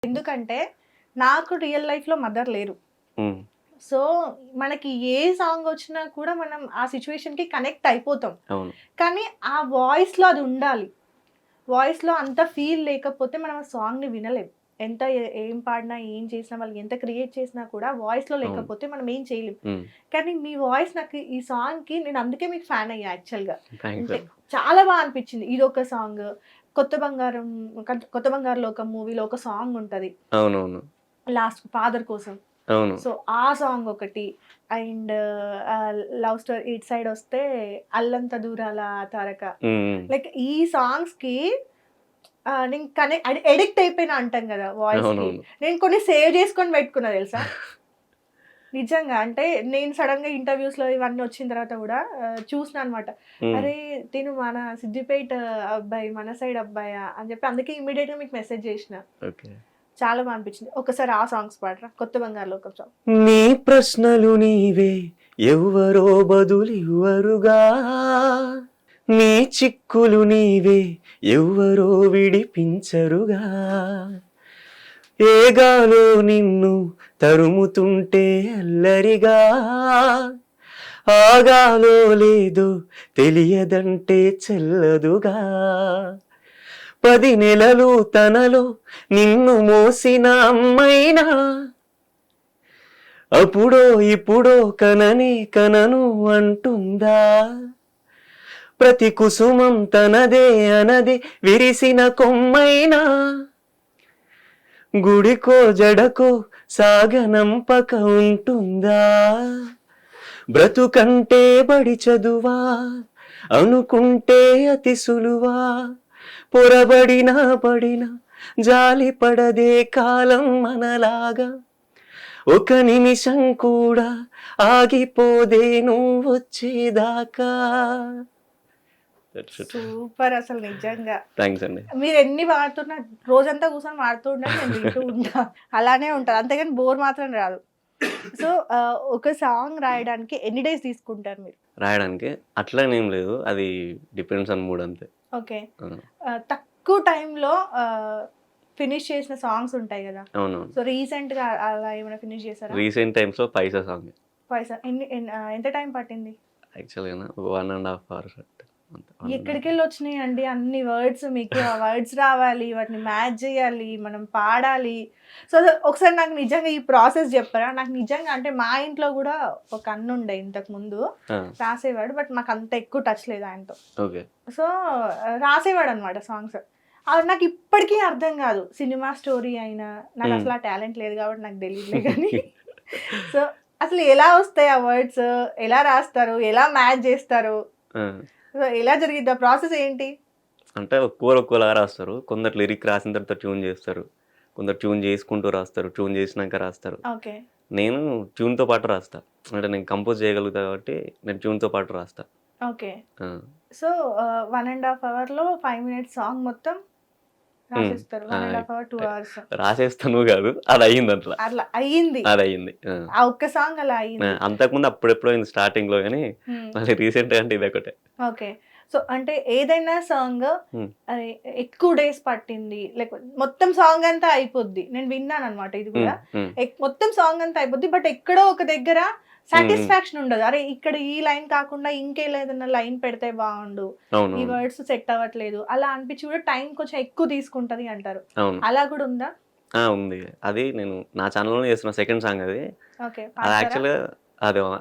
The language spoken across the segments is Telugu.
ఎందుకంటే నాకు రియల్ లైఫ్‌లో మదర్ లేరు. హ్మ్. సో, మనకి ఏ సాంగ్ వచ్చినా కూడా మనం ఆ సిట్యుయేషన్‌కి కనెక్ట్ అయిపోతాం. అవును. కానీ ఆ వాయిస్‌లో అది ఉండాలి. వాయిస్‌లో అంత ఫీల్ లేకపోతే మనం ఆ సాంగ్‌ని వినలేం. ఎంత ఏం పాడినా, ఏం చేసినా, వాళ్ళు ఎంత క్రియేట్ చేసినా కూడా వాయిస్‌లో అవును. లేకపోతే మనం ఏం చేయలేం. హ్మ్. కానీ మీ వాయిస్ నాకు ఈ సాంగ్‌కి నేను అందుకే మీకు ఫ్యాన్ అయ్యా యాక్చువల్‌గా. థాంక్స్ అంటే అండి. చాలా అనిపించింది. ఇదొక సాంగ్. 'కొత్త బంగారు లోకం' మూవీలో ఒక సాంగ్ ఉంటది. అవునవును. లాస్ట్ ఫాదర్ కోసం. అవును. సో, ఆ సాంగ్ ఒకటి. అండ్ లవ్ స్టోరీ ఇటు సైడ్ వస్తే 'అల్లంత దూరాల తారక.' హ్మ్. హ్మ్. లైక్ ఈ సాంగ్స్‌కి నేను అడిక్ట్ అయిపోయినా అంటాం కదా! వాయిస్‌కి. అవునవును. నేను కొన్ని సేవ్ చేసుకొని పెట్టుకున్నా తెలుసా? నిజంగా. అంటే నేను సడెన్‌గా ఇంటర్‌వ్యూస్‌లో ఇవన్నీ వచ్చిన తర్వాత కూడా చూసినా అనమాట. హ్మ్. అరే! తిను మన సిద్దిపేట అబ్బాయి, మన సైడ్ అబ్బాయా అని చెప్పి అందుకే ఇమ్మీడియేట్‌గా మీకు మెసేజ్ చేసిన. ఓకే. చాలా అనిపించింది. ఒకసారి ఆ సాంగ్స్ పాడరా? 'కొత్త బంగారు లోకం' సాంగ్. నీ ప్రశ్నలు నీవే ఎవ్వరో బదులివ్వరుగా, నీ చిక్కులు నీవే ఎవ్వరో విడిపించరుగా, ఏగాలో నిన్ను తరుముతుంటే అల్లరిగా, ఆగాలో లేదో తెలియదంటే చెల్లదుగా, 10 నెలలు తనలో నిన్ను మోసిన అమ్మైనా అప్పుడో ఇప్పుడో కనను అంటుందా, ప్రతి కుసుమం తనదే అనది విరిసిన కొమ్మైనా, గుడికో జడకో సాగనంపక ఉంటుందా, బ్రతుకంటే బడి చదువా అనుకుంటే అతి సులువా, పొరబడినా పడినా జాలి పడదే కాలం మనలాగా, ఒక నిమిషం కూడా ఆగిపోదే నువ్వొచ్చేదాకా. సూపర్ అసలు నిజంగా. థ్యాంక్స్ అండి. మీరు ఎన్ని పాడుతున్నా రోజంతా కూర్చొని పాడుతూ ఉండండి. నేను వింటూ ఉంటా. అలానే ఉంటది. అంతేగాని బోర్ మాత్రం రాదు. సో, ఒక సాంగ్ రాయడానికి ఎన్ని డేస్ తీసుకుంటారు మీరు? రాయడానికి అట్లనేం లేదు. అది డిపెండ్స్ ఆన్ మూడ్ అంతే. ఓకే. ఆ! తక్కువ టైంలో ఫినిష్ చేసిన సాంగ్స్ ఉంటాయి గదా! అవునవును. సో, రీసెంట్‌గా అలా ఏమైనా ఫినిష్ చేసారా? రీసెంట్ టైమ్స్‌లో 'పైసా' సాంగ్. ఎంత టైం పట్టింది? యాక్చువల్‌గా 1½ అవర్స్ అంతే. అంతే. 1½ ఎక్కడికెళ్ళొచ్చినాయండి అన్ని వర్డ్స్ మీకు? ఆ వర్డ్స్ రావాలి, వాటిని మ్యాచ్ జేయాలి, మనం పాడాలి. సో, ఒకసారి నాకు నిజంగా ఈ ప్రాసెస్ జెప్పరా? నాకు నిజంగా అంటే మా ఇంట్లో గూడా ఒక అన్నుండే ఇంతకుముందు ఆ! రాసేవాడు. బట్ మాకంత ఎక్కువ టచ్ లేదు ఆయనతో. ఓకే. సో, రాసేవాడనమాట సాంగ్స్. అవి నాకిప్పటికీ అర్థం గాదు. సినిమా స్టోరీ అయినా హ్మ్. నాకసలు ఆ టాలెంట్ లేదు గాబట్టి నాకు తెలీదులే గానీ. సో, అసలు ఎలా వస్తాయి ఆ వర్డ్స్? ఎలా రాస్తారు? ఎలా మ్యాచ్ జేస్తారు? ఆ! సో, ఎలా జరిగిద్ది? ఆ ప్రాసెస్ ఏంటి? అంటే ఒక్కోరు ఒక్కోలాగా రాస్తారు. కొందరు లిరిక్ రాసిన తర్వాత ట్యూన్ జేస్తారు. కొందరు ట్యూన్ జేసుకుంటూ రాస్తారు. ట్యూన్ జేసినాక రాస్తారు. ఓకే. నేను ట్యూన్‌తో పాటు రాస్తా. అంటే నేను కంపోజ్ చేయగలుగుతా కాబట్టి నేను ట్యూన్‌తో పాటు రాస్తా. ఓకే. ఆ! సో, 1½ అవర్‌లో 5 మినిట్స్ సాంగ్ మొత్తం హ్మ్. రాసేస్తారు. ఆ! 1½ అవర్, 2 అవర్స్. రాసేస్తాను గాదు. అదయిందట్లా. అట్లా అయ్యింది. అదయింది. ఆ! ఆ ఒక్క సాంగ్ అలా ఆ! అయింది. అంతకుముందు అప్పుడెప్పుడో అయింది స్టార్టింగ్‌లో గాని, హ్మ్. మళ్ళీ రీసెంట్‌గా అంటే ఇదొకటే. ఓకే. సో, అంటే ఏదైనా సాంగ్ హ్మ్. ఆహ్, ఎక్కువ డేస్ పట్టింది. మొత్తం సాంగ్ అంతా అయిపోద్ది. నేను విన్నాననమాట ఇది హ్మ్. గూడా. హ్మ్. మొత్తం సాంగ్ అంతా అయిపోద్ది. బట్ ఎక్కడో ఒక దగ్గర హ్మ్. హ్మ్. సాటిస్ఫాక్షన్ ఉండదు. అరే! ఇక్కడ ఈ లైన్ కాకుండా ఇంకేదైనా లైన్ పెడితే బావుండు. ఈ అవునవును. వర్డ్స్ సెట్ అవ్వట్లేదు. అలా అనిపించి కూడా టైం కొంచెం ఎక్కువ తీసుకుంటది అంటారు. అవును. అలా కూడా ఉందా? ఆ! ఉంది. అది నేను నా ఛానెల్‌లోనే చేస్తున్నా సెకండ్ సాంగ్ అది. ఓకే. అది పాడతారా? యాక్చువల్‌గా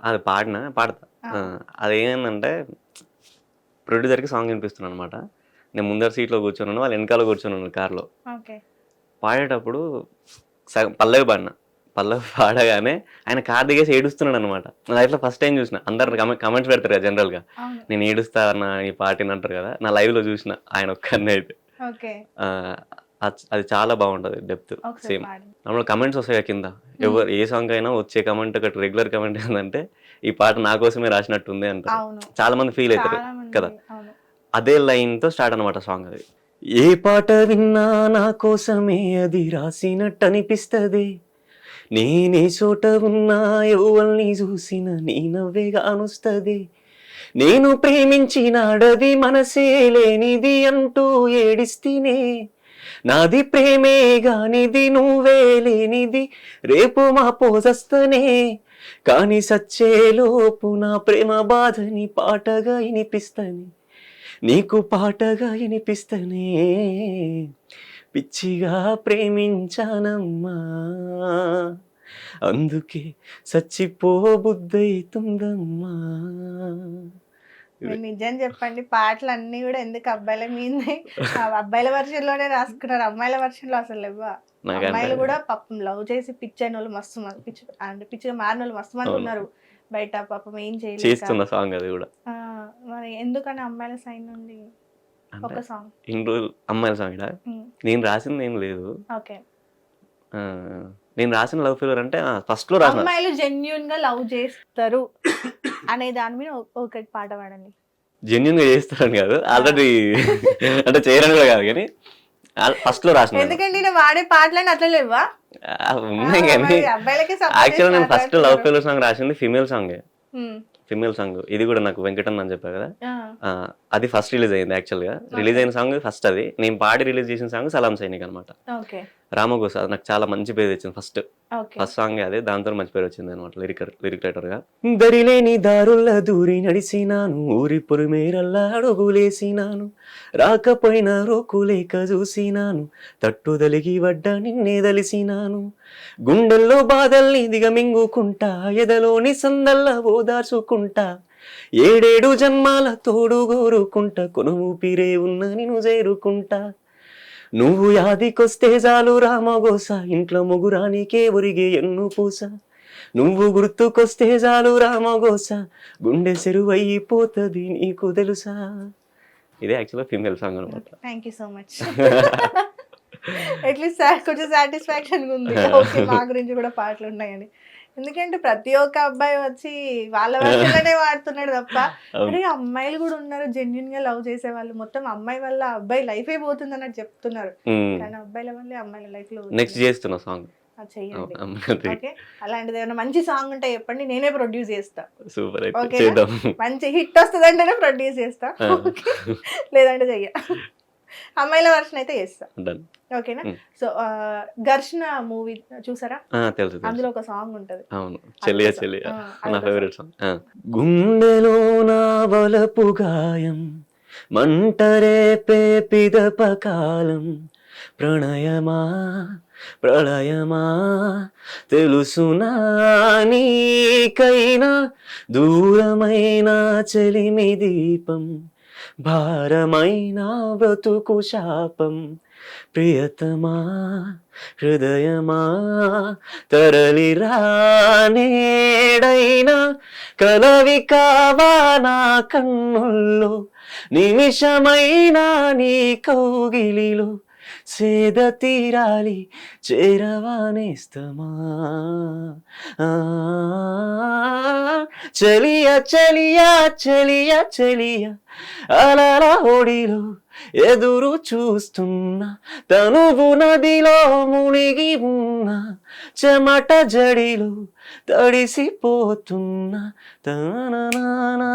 అది పాడతా. ఆ! ఆ! అదేందంటే ప్రొడ్యూసర్‌కి సాంగ్ వినిపిస్తున్నాననమాట. నేను ముందర సీట్‌లో కూర్చొనున్నా. వాళ్ళు వెనకాల కూర్చొనున్నారు కార్‌లో. ఓకే. పాడేటప్పుడు సగం పల్లవి పాడిన. పల్లవి పాడగానే ఆయన కారు దిగేసి ఏడుస్తున్నాడనమాట. నా లైఫ్‌లో ఫస్ట్ టైమ్ చూసిన. అందరు కామెంట్స్ పెడతారు కదా జనరల్‌గా. అవును. నేను ఏడుస్తా అన్న ఈ పాట ఇనంటారు కదా! నా లైవ్‌లో చూసిన ఆయన ఒక్కడినే అయితే. ఓకే. ఆహ్, అది చాలా బావుంటది డెప్త్ ఒకసారి సేమ్. పాడండి. మామూలుగా కామెంట్స్ వస్తాయి కదా కింద. హ్మ్. ఏ సాంగ్ అయినా వచ్చే కామెంట్ ఒకటి రెగ్యులర్ కామెంట్ ఏందంటే, "ఈ పాట నా కోసమే రాసినట్టుంది" అంటారు. అవును. చాలా మంది ఫీల్ అయితారు చాలా కదా! మంది అవును. అదే లైన్‌తో స్టార్ట్ అనమాట సాంగ్ అది. ఏ పాట విన్నా నా కోసమే అది రాసినట్టనిపిస్తదే, నేనే చోట ఉన్నా ఎవ్వల్ని చూసినా నీ నవ్వే గానొస్తదే, నేను ప్రేమించినాడది మనసే లేనిది అంటూ ఏడిస్తినే, నాది ప్రేమే గానిది నువ్వే లేనిది రేపు మా పోజస్తనే కాని సచ్చేలోపు నా ప్రేమ బాధని పాటగా వినిపిస్తని నీకు పాటగా వినిపిస్తనే పిచ్చిగా ప్రేమించానమ్మా అందుకే చచ్చిపోబుద్దైతుందమ్మా. మీరు నిజం చెప్పండి, పాటలు అన్ని కూడా ఎందుకు అబ్బాయిల మీదే, అబ్బాయిల వర్షన్ లోనే రాసుకున్నారు, అమ్మాయిల వర్షన్ లో అసలు లేవా? అమ్మాయిలు కూడా పాపం లవ్ చేసి పిచ్చైన వాళ్ళు మస్తు పిచ్చి అంటే పిచ్చిగా మారిన వాళ్ళు మస్తు మంది ఉన్నారు బయట, పాపం ఏం చేస్తున్న సాంగ్ అది కూడా. మరి ఎందుకని అమ్మాయిల సైడ్ నుండి ఒక సాంగ్? ఇన్ని రోజులు అమ్మాయిల సాంగ్ నేను రాసింది ఏం లేదు. ఓకే, నేను రాసిన లవ్ ఫెయిల్యూర్ అంటే ఫస్ట్ లో రాసిన అమ్మాయిలు జెన్యున్ గా లవ్ చేస్తారు అనే దాని మీద ఒకటి పాట పాడండి. జెన్యున్ గా చేస్తారని కాదు, ఆల్రెడీ అంటే చేయరని కూడా కాదు, కానీ ఫస్ట్ లో రాసిన. ఎందుకంటే నేను వాడే పాటలని అట్లా లేవా? ఉన్నాయి కానీ అబ్బాయిలకి యాక్చువల్ నేను ఫస్ట్ లవ్ ఫెయిల్యూర్ సాంగ్ రాసింది ఫిమేల్ సాంగే. ఫిమేల్ సాంగ్ ఇది కూడా నాకు వెంకటన్ అని చెప్పారు కదా, అది ఫస్ట్ రిలీజ్ అయింది. యాక్చువల్ గా రిలీజ్ అయిన సాంగ్ ఫస్ట్ అది. నేను పాడి రిలీజ్ చేసిన సాంగ్ సలాం సైనిక్ అనమాట. రామగోస నాకు చాలా మంచి పేరు వచ్చింది ఫస్ట్ సాంగ్ అదే, దాంతో మంచి పేరు వచ్చింది అనమాట లిరిక్ రైటర్ గా. దరిలేని దారుల్ల దూరి నడిసినాను, ఊరి పొరిమేరల్లా అడుగులేసినాను, రాకపోయినా రోకులేక చూసినాను, తట్టుదలిగి వడ్డ నిన్నే దలిసినాను, గుండెల్లో బాధల్ని దిగమింగుకుంటా, ఎదలోని సందల్లా ఓదార్చుకుంటా, ఏడేడు జన్మాల తోడు గోరుకుంటా, కొనుపిరే ఉన్న నిన్ను చేరుకుంటా, నువ్వు యాదికొస్తే చాలు రామగోస, ఇంట్లో ముగురానికే ఒరిగే ఎన్ను పూస, నువ్వు గుర్తుకొస్తే చాలు రామగోస, గుండె సెరువైపోతుంది నీకు తెలుసా. ఇదే యాక్చువల్గా ఫీమేల్ సాంగ్ అనమాట. Thank you so much. At least కొంచెం సాటిస్ఫాక్షన్ ఉంది, ఓకే మా గురించి కూడా పాటలు ఉన్నాయని. ఎందుకంటే ప్రతి ఒక్క అబ్బాయి వచ్చి వాళ్ళ వర్షన్లోనే వాడుతున్నాడు తప్ప, అరే అమ్మాయిలు కూడా ఉన్నారు జెన్యున్ గా లవ్ చేసే వాళ్ళు, మొత్తం అమ్మాయి వల్ల అబ్బాయి లైఫ్ అయిపోతుంది అన్నట్టు చెప్తున్నారు, కానీ అబ్బాయిల వల్లే అమ్మాయిల లైఫ్ లో నెక్స్ట్ చేస్తున్న సాంగ్ చెయ్యండి. ఓకే, అలాంటిది ఏమైనా మంచి సాంగ్ ఉంటే చెప్పండి, నేనే ప్రొడ్యూస్ చేస్తా. సూపర్, ఓకే మంచి హిట్ వస్తుంది అంటేనే ప్రొడ్యూస్ చేస్తా, లేదంటే చెయ్య. అమ్మాయిల వర్షన్ అయితే చేస్తా, ఓకేనా? సో ఘర్షణ మూవీ చూసారా? తెలుసు, అందులో ఒక సాంగ్ ఉంటది. అవును, చెల్లియా చెల్లియా నా ఫేవరెట్ సాంగ్. గుండెలో నా బలపు గాయం మంటరేపే పిదపకాలం, ప్రణయమా ప్రళయమా తెలుసునా నీకైనా, దూరమైన చెలిమి దీపం, భారమైన బ్రతుకు శాపం, ప్రియతమా హృదయమా తరలిరానేడైనా, కలవి కావా నా కన్నుల్లో, నిమిషమైనా నీ కౌగిలిలో, సేద తీరాలి చేరవానేస్తమా, చలియా చలియా చలియా చలియా అలల ఒడిలో ఎదురు చూస్తున్నా, తనువు నదిలో మునిగి ఉన్న చెమట జడిలో తడిసిపోతున్నా, తననా.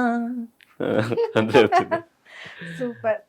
సూపర్.